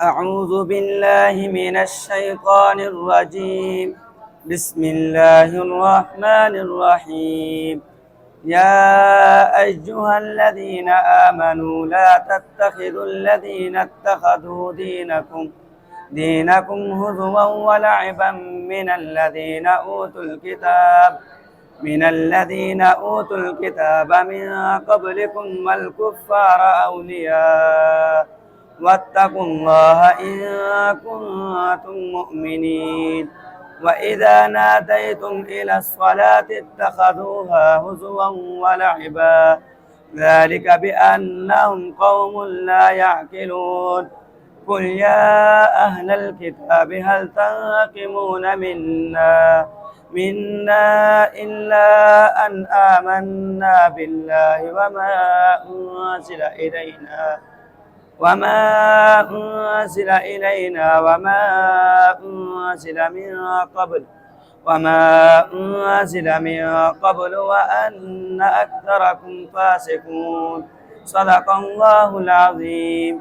أعوذ بالله من الشيطان الرجيم. بسم الله الرحمن الرحيم. يا أيها الذين آمنوا لا تتخذوا الذين اتخذوا دينكم هزوا ولعبا من الذين أوتوا الكتاب من قبلكم والكفار أولياء واتقوا الله إن كنتم مؤمنين. وإذا ناديتم إلى الصلاة اتخذوها هزوا ولعبا ذلك بأنهم قوم لا يعقلون. قل يا أهل الكتاب هل تنقمون منا إلا أن آمنا بالله وما أنزل إلينا وما أنزل من قبل وأن أكثركم فاسقون. صدق الله العظيم.